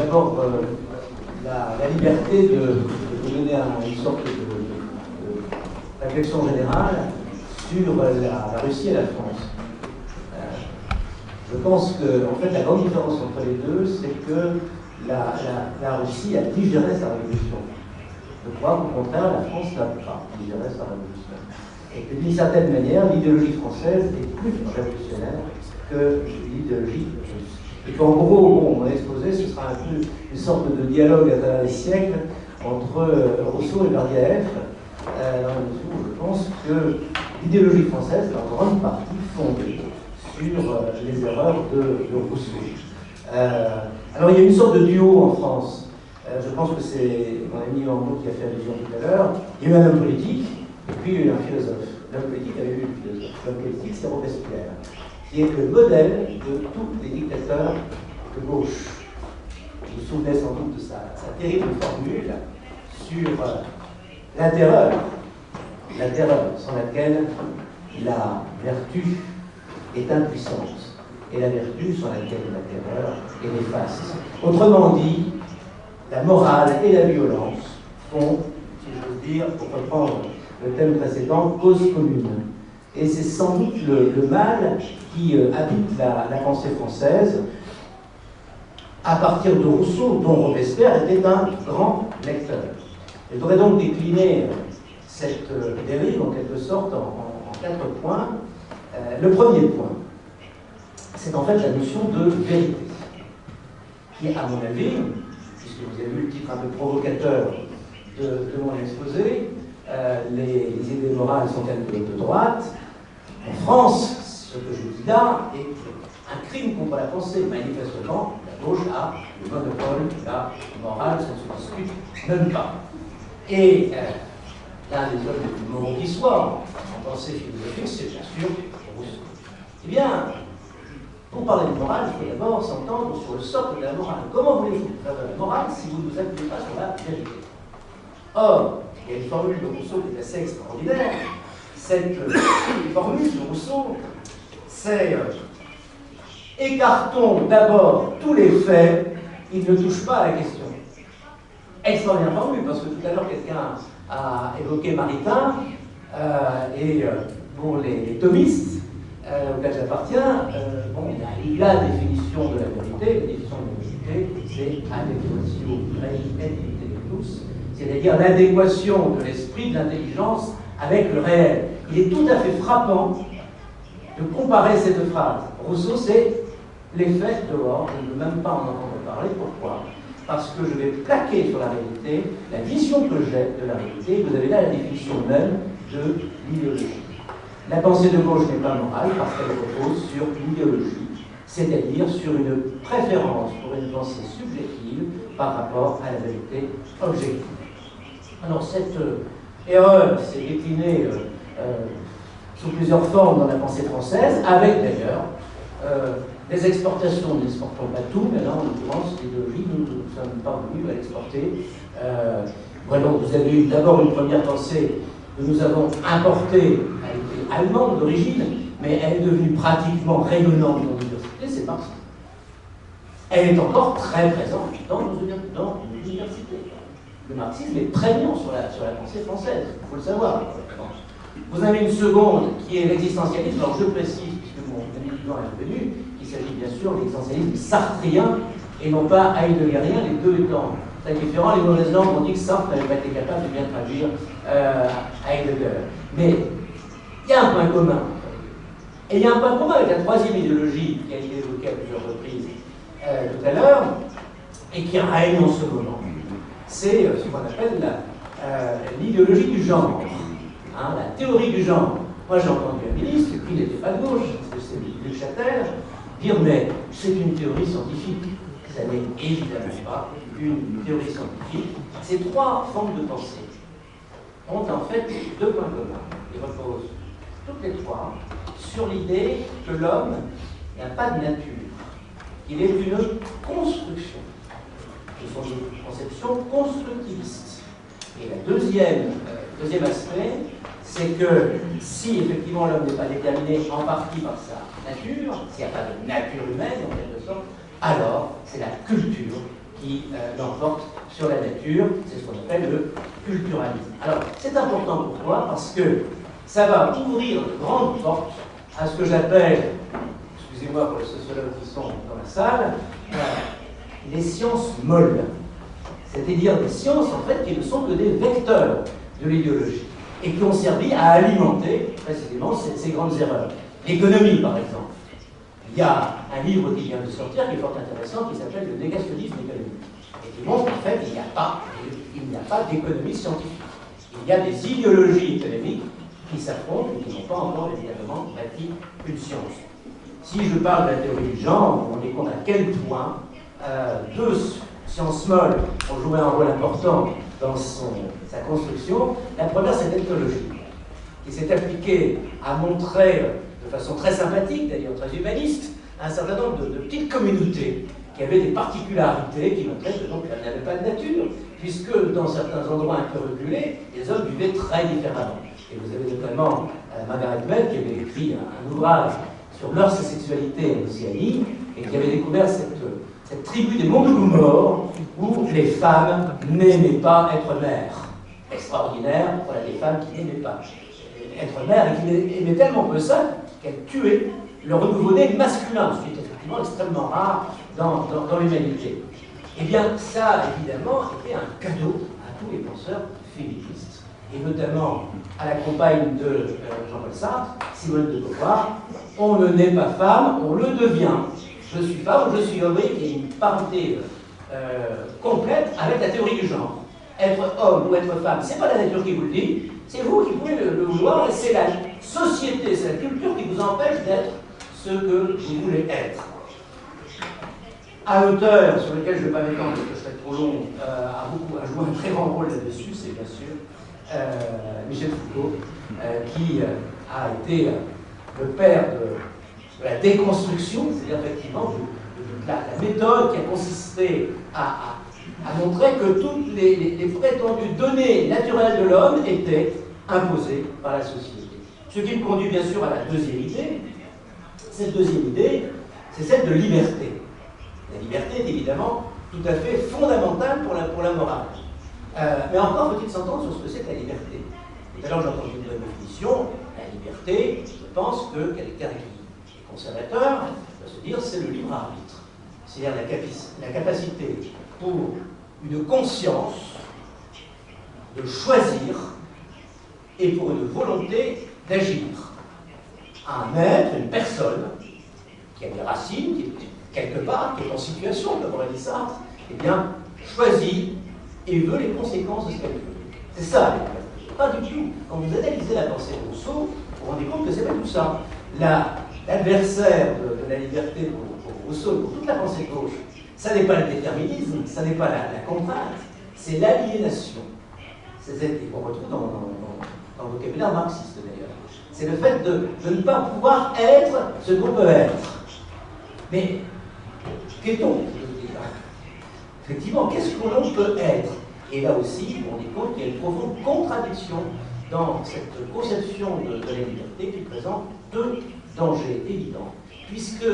d'abord la liberté de donner une sorte de réflexion générale sur la Russie et la France. Je pense que, en fait, la grande différence entre les deux, c'est que la Russie a digéré sa révolution. Je crois qu'au contraire, la France n'a pas digéré sa révolution. Et que d'une certaine manière, l'idéologie française est plus révolutionnaire que l'idéologie russe. Et qu'en gros, bon, mon exposé, ce sera un peu une sorte de dialogue à travers les siècles entre Rousseau et Berdyaev, dans la mesure où je pense que l'idéologie française est en grande partie fondée sur les erreurs de Rousseau. Alors il y a une sorte de duo en France. Je pense que c'est mon ami Landreau qui a fait allusion tout à l'heure. Il y a eu un homme politique et puis il y a eu un philosophe. L'homme politique avait eu un philosophe. L'homme politique, c'est Robespierre, qui est le modèle de tous les dictateurs de gauche. Vous vous souvenez sans doute de sa terrible formule sur la terreur sans laquelle la vertu est impuissante, et la vertu sans laquelle la terreur est néfaste. Autrement dit, la morale et la violence font, si j'ose dire, pour reprendre le thème précédent, cause commune. Et c'est sans doute le mal qui habite la pensée française, à partir de Rousseau, dont Robespierre était un grand lecteur. Je voudrais donc décliner cette dérive, en quelque sorte, en 4 points. Le premier point, c'est en fait la notion de vérité, qui, à mon avis, puisque vous avez vu le titre un peu provocateur de mon exposé, les idées morales sont-elles de droite? En France, ce que je dis là est un crime contre la pensée. Manifestement, la gauche a le monopole de la morale, ça ne se discute même pas. Et l'un des hommes les plus moraux qui soit en pensée philosophique, c'est bien sûr Rousseau. Eh bien, pour parler de morale, il faut d'abord s'entendre sur le socle de la morale. Comment voulez-vous faire de la morale si vous ne vous appuyez pas sur la vérité? Or, il y a une formule de Rousseau qui est assez extraordinaire. Cette formule de Rousseau, c'est écartons d'abord tous les faits, ils ne touchent pas à la question. Extraordinaire formule, parce que tout à l'heure, quelqu'un a évoqué Maritain, et pour les thomistes, auxquels j'appartiens, bon, il y a la définition de la vérité. La définition de la vérité, c'est adéquatio rei et intellectus, c'est-à-dire l'adéquation de l'esprit, de l'intelligence avec le réel. Il est tout à fait frappant de comparer ces deux phrases. Rousseau, c'est les faits dehors, je ne veux même pas en entendre parler. Pourquoi? Parce que je vais plaquer sur la réalité la vision que j'ai de la réalité. Vous avez là la définition même de l'idéologie. La pensée de gauche n'est pas morale parce qu'elle repose sur l'idéologie, c'est-à-dire sur une préférence pour une pensée subjective par rapport à la vérité objective. Alors cette erreur s'est déclinée sous plusieurs formes dans la pensée française, avec d'ailleurs les exportations. Nous n'exportons pas tout, mais là, en l'occurrence, l'idéologie, nous ne sommes pas venus à l'exporter. Voilà, vous avez eu d'abord une première pensée que nous avons importée, elle était allemande d'origine, mais elle est devenue pratiquement rayonnante dans l'université, c'est Marx. Elle est encore très présente dans nos universités. Le marxisme est prégnant sur la pensée française, il faut le savoir. Vous avez une seconde qui est l'existentialisme. Alors je précise, puisque mon ami Dugan est revenu, il s'agit bien sûr de l'existentialisme sartrien et non pas heideggerien, les deux étant très différents. Les mauvaises langues ont dit que Sartre n'avait pas été capable de bien traduire Heidegger. Mais il y a un point commun. Et il y a un point commun avec la troisième idéologie qui a été évoquée à plusieurs reprises tout à l'heure et qui règne en ce moment. C'est ce qu'on appelle l'idéologie du genre. Hein, la théorie du genre. Moi, j'ai entendu un ministre, qui n'était pas de gauche, c'est Luc Châtel, dire mais c'est une théorie scientifique. Ça n'est évidemment pas une théorie scientifique. Ces trois formes de pensée ont en fait deux points communs. Ils reposent toutes les trois sur l'idée que l'homme n'a pas de nature. Il est une construction. Ce sont des conceptions constructivistes. Et le deuxième aspect, c'est que si effectivement l'homme n'est pas déterminé en partie par sa nature, s'il n'y a pas de nature humaine en quelque sorte, alors c'est la culture qui l'emporte sur la nature. C'est ce qu'on appelle le culturalisme. Alors, c'est important pourquoi? Parce que ça va ouvrir de grandes portes à ce que j'appelle, excusez-moi pour les sociologues qui sont dans la salle, les sciences molles. C'est-à-dire des sciences, en fait, qui ne sont que des vecteurs de l'idéologie et qui ont servi à alimenter, précisément, ces grandes erreurs. L'économie, par exemple. Il y a un livre qui vient de sortir, qui est fort intéressant, qui s'appelle « Le négationnisme économique », et qui montre qu'en fait, il n'y a pas d'économie scientifique. Il y a des idéologies économiques qui s'affrontent et qui n'ont pas encore, évidemment, bâti une science. Si je parle de la théorie du genre, on est compte à quel point deux sciences molles ont joué un rôle important dans sa construction. La première, c'est l'ethnologie, qui s'est appliquée à montrer, de façon très sympathique, d'ailleurs très humaniste, un certain nombre de petites communautés qui avaient des particularités qui montraient que donc elles n'avaient pas de nature, puisque dans certains endroits un peu reculés, les hommes vivaient très différemment. Et vous avez notamment Margaret Mead qui avait écrit un ouvrage sur mœurs et sexualité en Océanie, et qui avait découvert cette tribu des mondes morts où les femmes n'aimaient pas être mères. Extraordinaire, voilà, des femmes qui n'aimaient pas être mères et qui aimaient tellement peu ça qu'elles tuaient leur nouveau-né masculin, ce qui est effectivement extrêmement rare dans l'humanité. Eh bien, ça, évidemment, était un cadeau à tous les penseurs féministes, et notamment à la compagne de Jean-Paul Sartre, Simone de Beauvoir. On ne naît pas femme, on le devient. Je suis femme, je suis homme, et une parenté complète avec la théorie du genre. Être homme ou être femme, c'est pas la nature qui vous le dit, c'est vous qui pouvez le vouloir, et c'est la société, c'est la culture qui vous empêche d'être ce que vous voulez être. Un auteur sur lequel je ne vais pas m'étendre parce que je serais trop long, a joué un très grand rôle là-dessus, c'est bien sûr Michel Foucault, qui a été le père de la déconstruction, c'est-à-dire effectivement de la méthode qui a consisté à montrer que toutes les prétendues données naturelles de l'homme étaient imposées par la société. Ce qui me conduit bien sûr à la deuxième idée. Cette deuxième idée, c'est celle de liberté. La liberté est évidemment tout à fait fondamentale pour la morale. Mais encore faut-il s'entendre sur ce que c'est que la liberté. Tout à l'heure, j'ai entendu une bonne définition. La liberté, je pense que quelqu'un qui est conservateur va se dire c'est le libre arbitre. C'est-à-dire la capacité pour une conscience de choisir et pour une volonté d'agir. Un être, une personne, qui a des racines, qui est quelque part, qui est en situation, comme aurait dit Sartre, eh bien, choisit et veut les conséquences de ce qu'elle veut. C'est ça, la liberté. Pas du tout. Quand vous analysez la pensée de Rousseau, vous vous rendez compte que c'est pas tout ça. L'adversaire de la liberté pour Rousseau et pour toute la pensée de gauche, ça n'est pas le déterminisme, ça n'est pas la contrainte, c'est l'aliénation. C'est ce qu'on retrouve dans le vocabulaire marxiste d'ailleurs. C'est le fait de ne pas pouvoir être ce qu'on peut être. Mais qu'est-on? Effectivement, qu'est-ce que l'on peut être? Et là aussi, on est compte qu'il y a une profonde contradiction dans cette conception de la liberté qui présente deux dangers évidents, puisque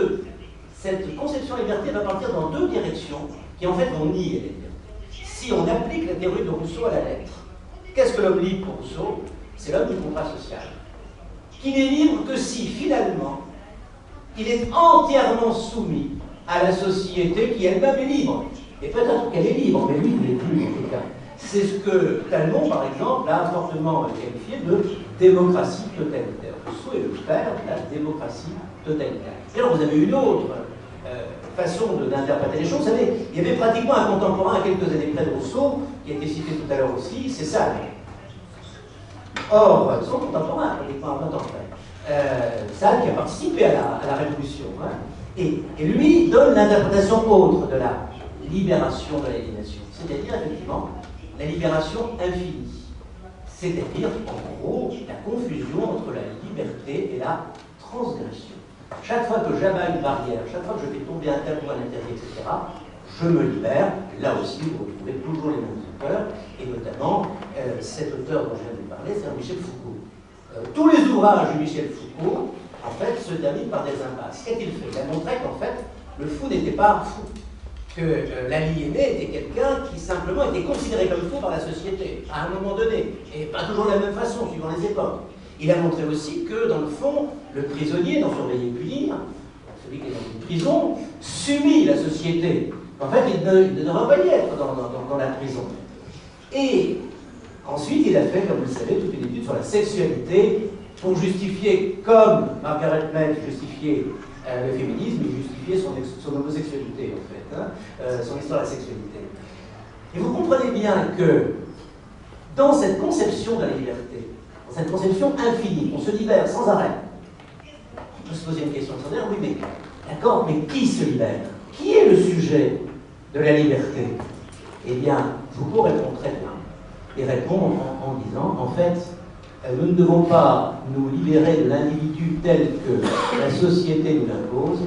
cette conception de la liberté va partir dans deux directions qui en fait vont nier la liberté. Si on applique la théorie de Rousseau à la lettre, qu'est-ce que l'homme libre pour Rousseau? C'est l'homme du contrat social, qui n'est libre que si, finalement, il est entièrement soumis à la société qui elle-même est libre. Et peut-être qu'elle est libre, mais lui, il n'est plus, en tout cas. C'est ce que Talmont, par exemple, a fortement qualifié de démocratie totalitaire. Rousseau est le père de la démocratie totalitaire. Et alors, vous avez une autre façon d'interpréter les choses. Vous savez, il y avait pratiquement un contemporain à quelques années près de Rousseau, qui a été cité tout à l'heure aussi, c'est Sade. Or, son contemporain, pratiquement à 20 ans près. Sade qui a participé à la Révolution. Hein, et lui donne l'interprétation autre de la libération de l'aliénation, c'est-à-dire effectivement la libération infinie, c'est-à-dire en gros la confusion entre la liberté et la transgression. Chaque fois que j'abats une barrière, chaque fois que je fais tomber un tabou à l'intérieur, etc., je me libère. Là aussi, vous retrouvez toujours les mêmes auteurs, et notamment cet auteur dont je viens de parler, c'est Michel Foucault. Tous les ouvrages de Michel Foucault, en fait, se terminent par des impasses. Qu'a-t-il fait? Il a montré qu'en fait, le fou n'était pas fou. que l'aliéné était quelqu'un qui simplement était considéré comme faux par la société, à un moment donné, et pas toujours de la même façon, suivant les époques. Il a montré aussi que, dans le fond, le prisonnier, dans Surveiller et punir, celui qui est dans une prison, subit la société. En fait, il ne devrait pas y être dans la prison. Et ensuite, il a fait, comme vous le savez, toute une étude sur la sexualité pour justifier, comme Margaret Mead justifiait le féminisme, il justifiait son homosexualité, en fait, son histoire de la sexualité. Et vous comprenez bien que, dans cette conception de la liberté, dans cette conception infinie, on se libère sans arrêt. On peut se poser une question sans dire, oui, mais d'accord, mais qui se libère? Qui est le sujet de la liberté? Eh bien, Foucault répond très bien. Il répond en disant, en fait, nous ne devons pas nous libérer de l'individu tel que la société nous l'impose,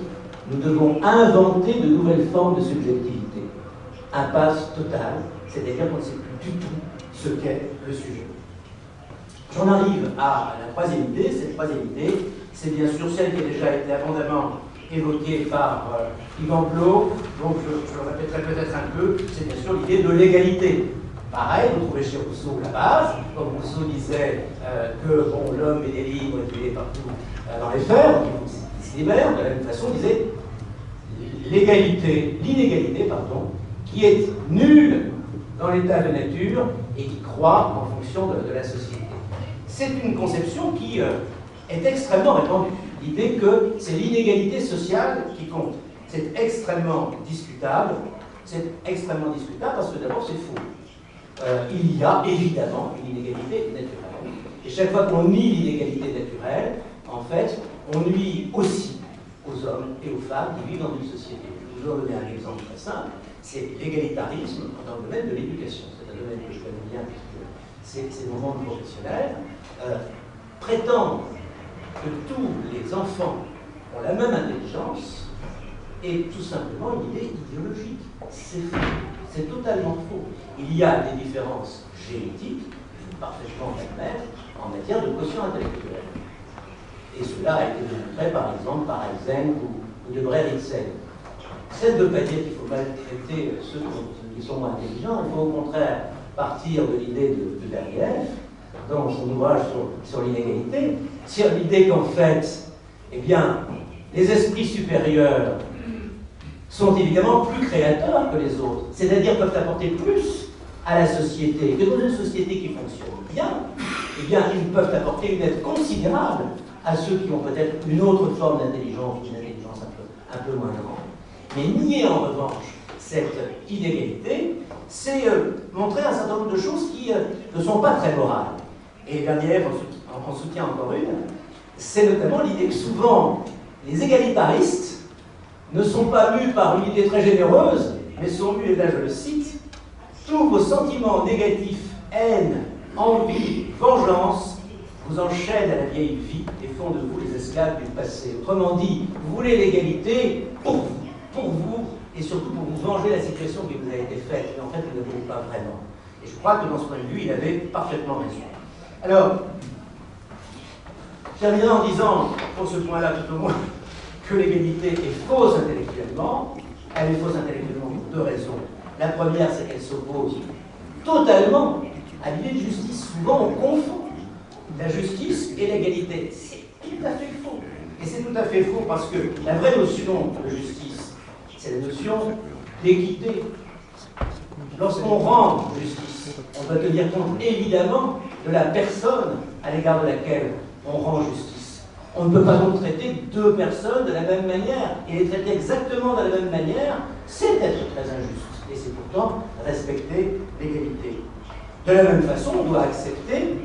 nous devons inventer de nouvelles formes de subjectivité. Impasse totale, c'est-à-dire qu'on ne sait plus du tout ce qu'est le sujet. J'en arrive à la troisième idée. Cette troisième idée, c'est bien sûr celle qui a déjà été abondamment évoquée par Yvan Plot, donc je le répéterai peut-être un peu, c'est bien sûr l'idée de l'égalité. Pareil, vous trouvez chez Rousseau la base, comme Rousseau disait que bon, l'homme est libre et qu'il est partout dans les fers, il se libère, de la même façon, il disait l'inégalité, pardon, qui est nulle dans l'état de nature et qui croît en fonction de la société. C'est une conception qui est extrêmement répandue. L'idée que c'est l'inégalité sociale qui compte. C'est extrêmement discutable. C'est extrêmement discutable parce que d'abord c'est faux. Il y a évidemment une inégalité naturelle. Et chaque fois qu'on nie l'inégalité naturelle, en fait, on nuit aussi aux hommes et aux femmes qui vivent dans une société. Je vais vous donner un exemple très simple. C'est l'égalitarisme dans le domaine de l'éducation. C'est un domaine que je connais bien puisque c'est mon monde professionnel. Prétendre que tous les enfants ont la même intelligence est tout simplement une idée idéologique. C'est faux. C'est totalement faux. Il y a des différences génétiques qui sont parfaitement admettre en matière de quotient intellectuel. Et cela a été démontré par exemple par Eysenck ou de Brer-Ritzen. Ça ne veut pas dire qu'il faut maltraiter ceux qui sont moins intelligents. Il faut au contraire partir de l'idée de Berdiaev dans son ouvrage sur l'inégalité, sur l'idée qu'en fait, eh bien, les esprits supérieurs sont évidemment plus créateurs que les autres, c'est-à-dire peuvent apporter plus à la société, que dans une société qui fonctionne bien, eh bien, ils peuvent apporter une aide considérable à ceux qui ont peut-être une autre forme d'intelligence, une intelligence un peu moins grande. Mais nier en revanche cette inégalité, c'est montrer un certain nombre de choses qui ne sont pas très morales. Et Berdiaev en soutient encore une, c'est notamment l'idée que souvent les égalitaristes ne sont pas mus par une idée très généreuse, mais sont mus, et là je le cite, tous vos sentiments négatifs, haine, envie, vengeance, vous enchaînent à la vieille vie et font de vous les esclaves du passé. Autrement dit, vous voulez l'égalité pour vous, et surtout pour vous venger la situation qui vous a été faite, mais en fait, vous ne le voulez pas vraiment. Et je crois que dans ce point de vue, il avait parfaitement raison. Alors, je terminerai en disant, pour ce point-là tout au moins, que l'égalité est fausse intellectuellement. Elle est fausse intellectuellement pour deux raisons. La première, c'est qu'elle s'oppose totalement à l'idée de justice. Souvent, on confond la justice et l'égalité. C'est tout à fait faux. Et c'est tout à fait faux parce que la vraie notion de justice, c'est la notion d'équité. Lorsqu'on rend justice, on doit tenir compte évidemment de la personne à l'égard de laquelle on rend justice. On ne peut pas donc traiter deux personnes de la même manière. Et les traiter exactement de la même manière, c'est être très injuste. Et c'est pourtant respecter l'égalité. De la même façon, on doit accepter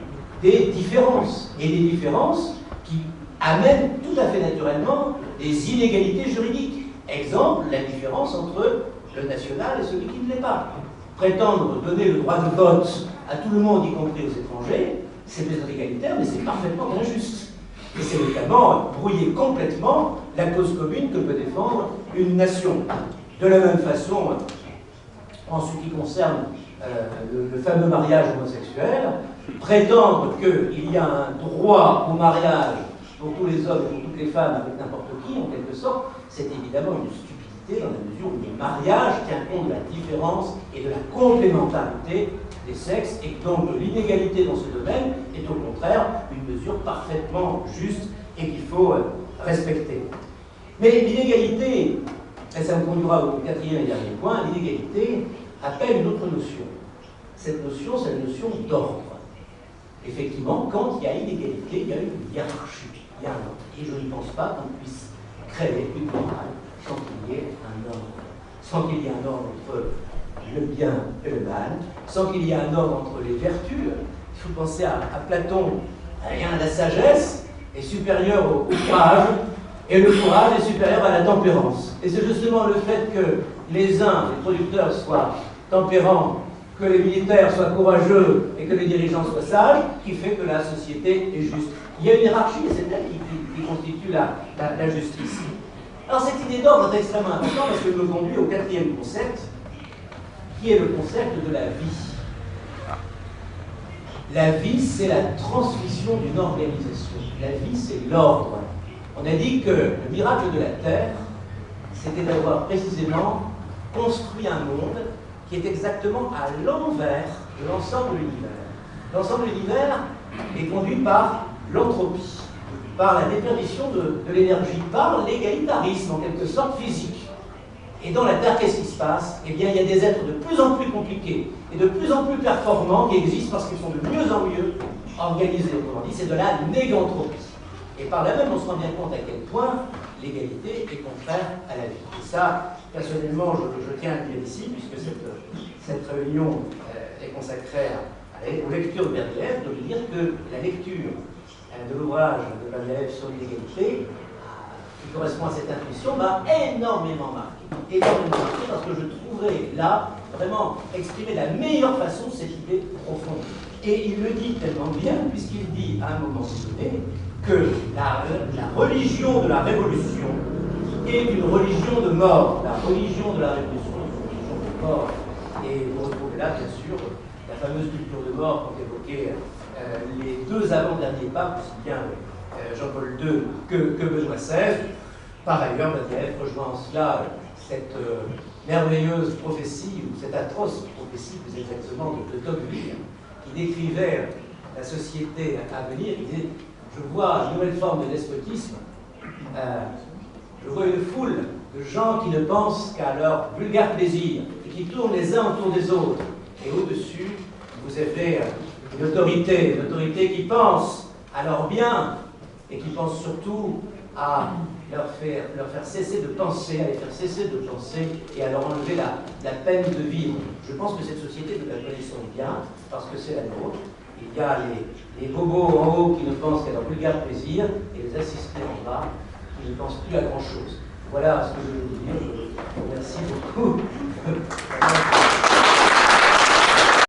des différences. Et des différences qui amènent tout à fait naturellement des inégalités juridiques. Exemple, la différence entre le national et celui qui ne l'est pas. Prétendre donner le droit de vote à tout le monde, y compris aux étrangers, c'est peut-être égalitaire, mais c'est parfaitement injuste. Et c'est notamment brouiller complètement la cause commune que peut défendre une nation. De la même façon, en ce qui concerne le fameux mariage homosexuel, prétendre qu'il y a un droit au mariage pour tous les hommes et pour toutes les femmes avec n'importe qui, en quelque sorte, c'est évidemment une stupidité. l'égalité dans la mesure où le mariage tient compte de la différence et de la complémentarité des sexes, et donc l'inégalité dans ce domaine est au contraire une mesure parfaitement juste et qu'il faut respecter. Mais l'inégalité, et ça me conduira au quatrième et dernier point, l'inégalité appelle une autre notion. Cette notion, c'est la notion d'ordre. Effectivement, quand il y a inégalité, il y a une hiérarchie, il y a un ordre. Et je ne pense pas qu'on puisse créer une morale sans qu'il y ait un ordre. Sans qu'il y ait un ordre entre le bien et le mal, sans qu'il y ait un ordre entre les vertus. Il faut penser à Platon. La sagesse est supérieure au courage, et le courage est supérieur à la tempérance. Et c'est justement le fait que les producteurs, soient tempérants, que les militaires soient courageux et que les dirigeants soient sages, qui fait que la société est juste. Il y a une hiérarchie, et c'est elle qui constitue la justice. Alors cette idée d'ordre est extrêmement importante parce qu'elle me conduit au quatrième concept, qui est le concept de la vie. La vie, c'est la transmission d'une organisation. La vie, c'est l'ordre. On a dit que le miracle de la Terre, c'était d'avoir précisément construit un monde qui est exactement à l'envers de l'ensemble de l'univers. L'ensemble de l'univers est conduit par l'entropie, par la déperdition de l'énergie, par l'égalitarisme en quelque sorte physique. Et dans la Terre, qu'est-ce qui se passe? Eh bien, il y a des êtres de plus en plus compliqués et de plus en plus performants qui existent parce qu'ils sont de mieux en mieux organisés. Autrement dit, c'est de la négantropie. Et par là même, on se rend bien compte à quel point l'égalité est contraire à la vie. Et ça, personnellement, je tiens à le dire ici, puisque cette réunion est consacrée aux lectures de Berdyaev, de dire que la lecture de l'ouvrage de Berdyaev sur l'égalité, qui correspond à cette intuition, m'a énormément marqué. Parce que je trouverai là vraiment exprimer de la meilleure façon cette idée profonde. Et il le dit tellement bien, puisqu'il dit à un moment donné que la religion de la révolution est une religion de mort. La religion de la révolution est une religion de mort. Et vous retrouvez là, bien sûr, la fameuse culture de mort quand évoquait les deux avant-derniers papes, aussi bien Jean-Paul II que Benoît XVI. Par ailleurs, Berdyaev rejoint en cela cette merveilleuse prophétie, ou cette atroce prophétie, plus exactement, de Tocqueville, qui décrivait la société à venir. Il disait: je vois une nouvelle forme de despotisme, je vois une foule de gens qui ne pensent qu'à leur vulgaire plaisir et qui tournent les uns autour des autres. Et au-dessus, vous avez une autorité qui pense à leur bien et qui pense surtout à leur faire cesser de penser, à les faire cesser de penser et à leur enlever la peine de vivre. Je pense que cette société, nous la connaissons bien parce que c'est la nôtre. Il y a les bobos en haut qui ne pensent qu'à leur vulgaire plaisir et les assistés en bas qui ne pensent plus à grand-chose. Voilà ce que je veux vous dire. Je vous remercie beaucoup